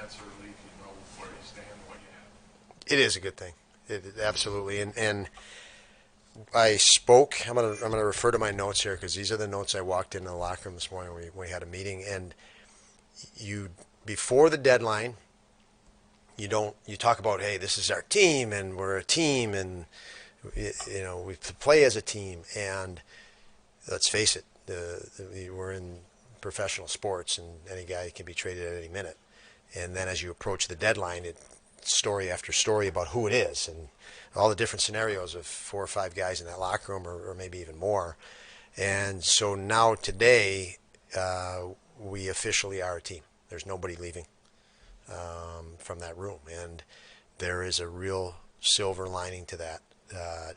that's a relief. You know where you stand, what you have. It is a good thing. Absolutely. And I spoke. I'm gonna refer to my notes here because these are the notes I walked into the locker room this morning. We had a meeting, and you before the deadline, you talk about, hey, this is our team, and we're a team, and we play as a team. And let's face it, we're in professional sports, and any guy can be traded at any minute. And then as you approach the deadline, story after story about who it is, and all the different scenarios of 4 or 5 guys in that locker room, or maybe even more. And so now today, we officially are a team. There's nobody leaving from that room, and there is a real silver lining to that.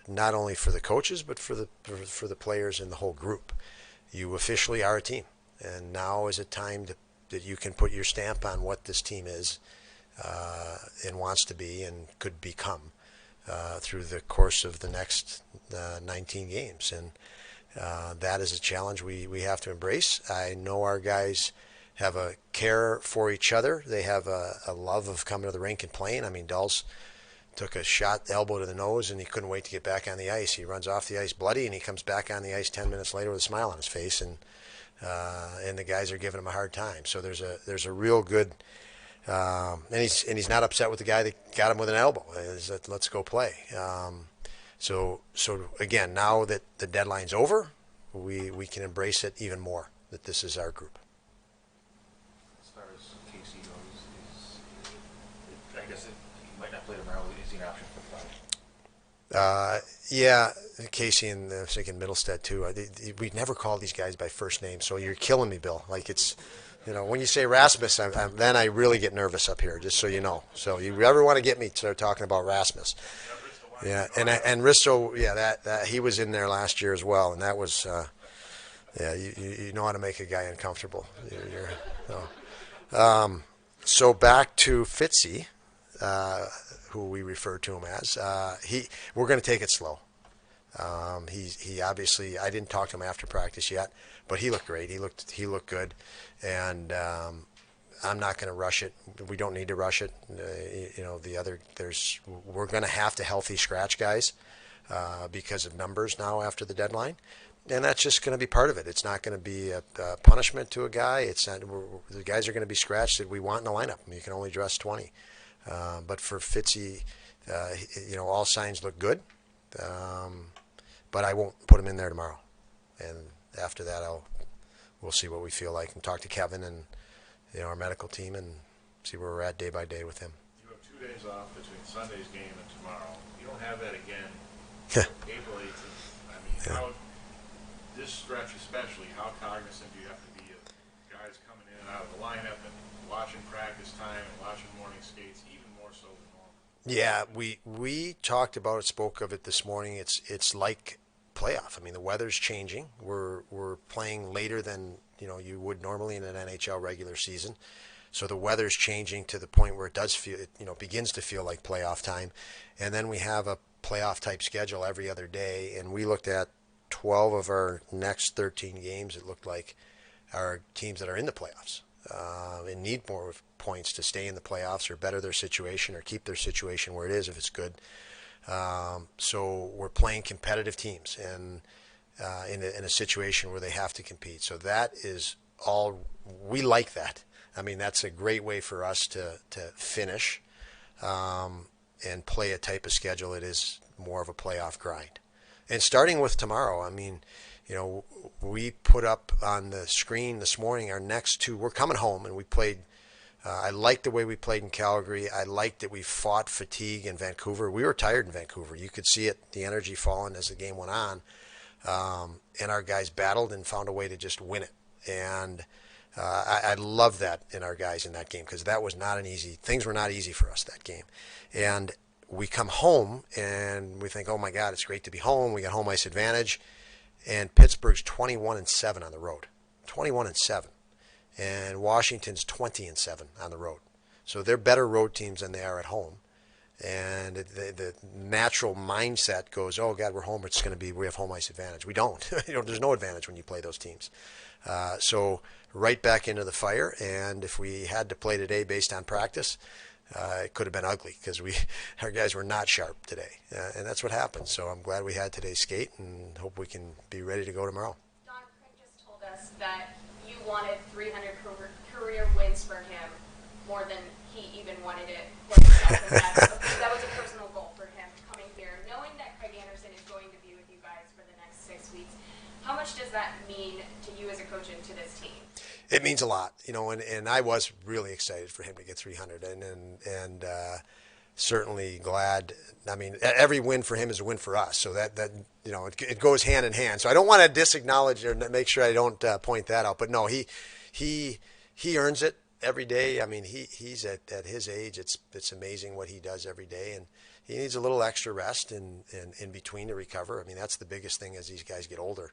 Not only for the coaches, but for the players and the whole group. You officially are a team, and now is a time that you can put your stamp on what this team is and wants to be and could become through the course of the next 19 games. And that is a challenge we have to embrace. I know our guys have a care for each other. They have a love of coming to the rink and playing. I mean, Dulls took a shot elbow to the nose, and he couldn't wait to get back on the ice. He runs off the ice bloody, and he comes back on the ice 10 minutes later with a smile on his face, and the guys are giving him a hard time. So there's a real good, and he's not upset with the guy that got him with an elbow. Let's go play. So again, now that the deadline's over, we can embrace it even more. That this is our group. As far as Casey goes, I guess he might not play tomorrow. Is he an option for Friday? Yeah, Casey and I was thinking Middlestead too. We never call these guys by first name, so you're killing me, Bill. Like it's, when you say Rasmus, then I really get nervous up here. Just so you know. So you ever want to get me to start talking about Rasmus? Yeah, and Risto, yeah, that he was in there last year as well, and that was, yeah, you know how to make a guy uncomfortable. So back to Fitzy. Who we refer to him as. We're going to take it slow. He obviously, I didn't talk to him after practice yet, but he looked great. He looked good, and I'm not going to rush it. We don't need to rush it. We're going to have to healthy scratch guys because of numbers now after the deadline, and that's just going to be part of it. It's not going to be a punishment to a guy. It's not. The guys are going to be scratched that we want in the lineup. You can only dress 20. But for Fitzy, all signs look good. But I won't put him in there tomorrow. And after that, we'll see what we feel like and talk to Kevin and our medical team and see where we're at day by day with him. You have 2 days off between Sunday's game and tomorrow. You don't have that again April 18th. I mean, how this stretch especially, how cognizant do you have to be of guys coming in and out of the lineup and watching practice time and watching morning skates, even more so than normal? Yeah, we talked about it, spoke of it this morning. It's like playoff. I mean, the weather's changing. We're playing later than you would normally in an NHL regular season. So the weather's changing to the point where it does feel, begins to feel like playoff time. And then we have a playoff type schedule every other day. And we looked at 12 of our next 13 games. It looked like our teams that are in the playoffs and need more points to stay in the playoffs or better their situation or keep their situation where it is if it's good. So we're playing competitive teams and in a situation where they have to compete. So that is all. We like that. I mean, that's a great way for us to finish and play a type of schedule that is more of a playoff grind. And starting with tomorrow, I mean, we put up on the screen this morning our next two. We're coming home, and we played. I liked the way we played in Calgary. I liked that we fought fatigue in Vancouver. We were tired in Vancouver. You could see it, the energy falling as the game went on. And our guys battled and found a way to just win it. And I love that in our guys in that game because that was not an easy. Things were not easy for us that game. And we come home and we think, oh my God, it's great to be home. We got home ice advantage. And Pittsburgh's 21-7 on the road. 21-7. And Washington's 20-7 on the road. So they're better road teams than they are at home. And the natural mindset goes, oh God, we're home. We have home ice advantage. We don't. There's no advantage when you play those teams. So right back into the fire. And if we had to play today based on practice, it could have been ugly because our guys were not sharp today, and that's what happened. So I'm glad we had today's skate, and hope we can be ready to go tomorrow. Don, Craig just told us that you wanted 300 career wins for him more than he even wanted it for himself. That was a personal goal for him coming here, knowing that Craig Anderson is going to be with you guys for the next 6 weeks. How much does that mean to you as a coach and to this team? It means a lot, and I was really excited for him to get 300, and certainly glad. I mean, every win for him is a win for us, so that it goes hand in hand. So I don't want to disacknowledge or make sure I don't point that out, but no, he earns it every day. I mean, he's at his age. It's amazing what he does every day, and he needs a little extra rest in between to recover. I mean, that's the biggest thing as these guys get older.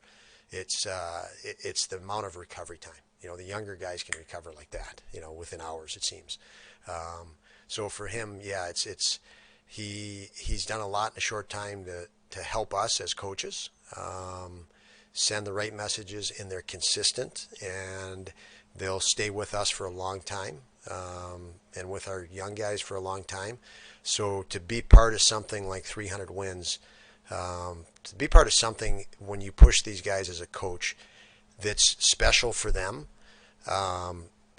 It's the amount of recovery time. The younger guys can recover like that, within hours, it seems. So for him, yeah, he's done a lot in a short time to help us as coaches, send the right messages, and they're consistent, and they'll stay with us for a long time, and with our young guys for a long time. So to be part of something like 300 wins, to be part of something when you push these guys as a coach that's special for them,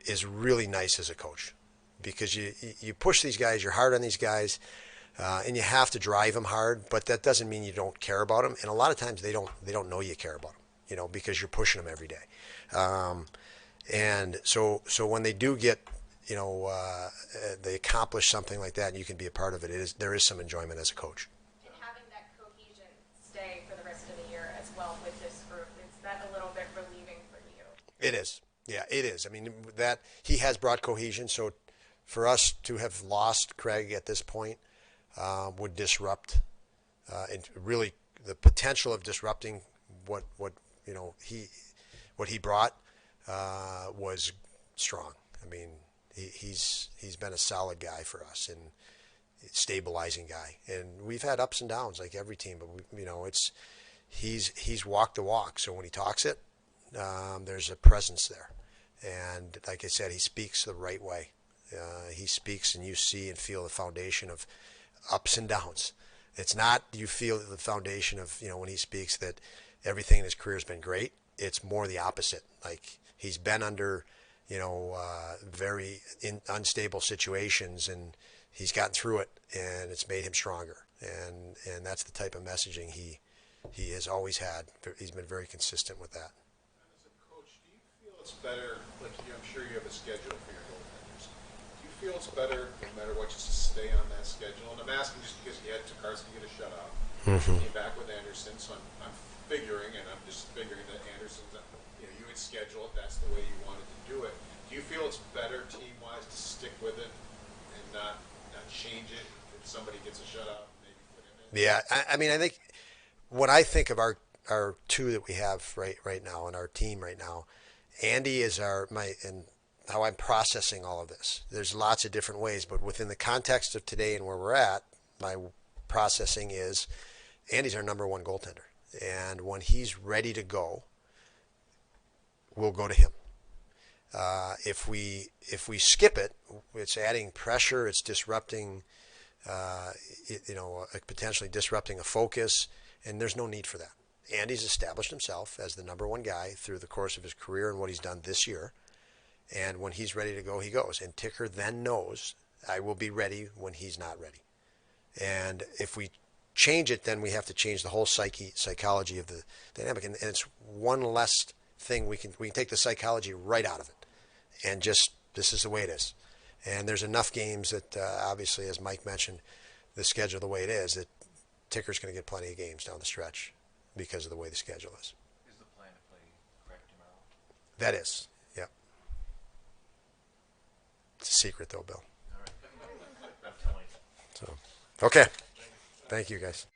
is really nice as a coach, because you push these guys, you're hard on these guys, and you have to drive them hard, but that doesn't mean you don't care about them. And a lot of times they don't know you care about them, because you're pushing them every day. And so when they do get, they accomplish something like that, and you can be a part of it, there is some enjoyment as a coach. And having that cohesion stay for the rest of the year as well with this group, is that a little bit relieving for you? It is. Yeah, it is. I mean, that he has brought cohesion. So for us to have lost Craig at this point would disrupt, and really the potential of disrupting what he brought was strong. I mean, he's been a solid guy for us and stabilizing guy. And we've had ups and downs like every team, but he's walked the walk. So when he talks it, there's a presence there. And like I said, he speaks the right way. He speaks, and you see and feel the foundation of ups and downs. It's not you feel the foundation of, when he speaks that everything in his career has been great. It's more the opposite. Like he's been under, very unstable situations, and he's gotten through it, and it's made him stronger. And that's the type of messaging he has always had. He's been very consistent with that. As a coach, do you feel it's better, like I'm sure you have a schedule for your goaltenders, do you feel it's better, no matter what, just to stay on that schedule? And I'm asking just because you had Tokarski get a shutout, came back with Anderson, so I'm figuring that Anderson's, you had scheduled, that's the way you wanted to do it. Do you feel it's better team-wise to stick with it and not change it if somebody gets a shutout, maybe put him in? Yeah, I mean, I think when I think of our two that we have right now and our team right now, Andy is and how I'm processing all of this. There's lots of different ways, but within the context of today and where we're at, my processing is Andy's our number one goaltender. And when he's ready to go, we'll go to him. If we skip it, it's adding pressure. It's disrupting, potentially disrupting a focus, and there's no need for that. Andy's established himself as the number one guy through the course of his career and what he's done this year. And when he's ready to go, he goes. And Ticker then knows I will be ready when he's not ready. And if we change it, then we have to change the whole psychology of the dynamic. And it's one less thing we can take the psychology right out of it. And just, this is the way it is. And there's enough games that, obviously, as Mike mentioned, the schedule the way it is, that Ticker's going to get plenty of games down the stretch because of the way the schedule is. Is the plan to play Craig tomorrow? That is, yep. It's a secret, though, Bill. All right. I'm telling you. So, okay. Thank you, guys.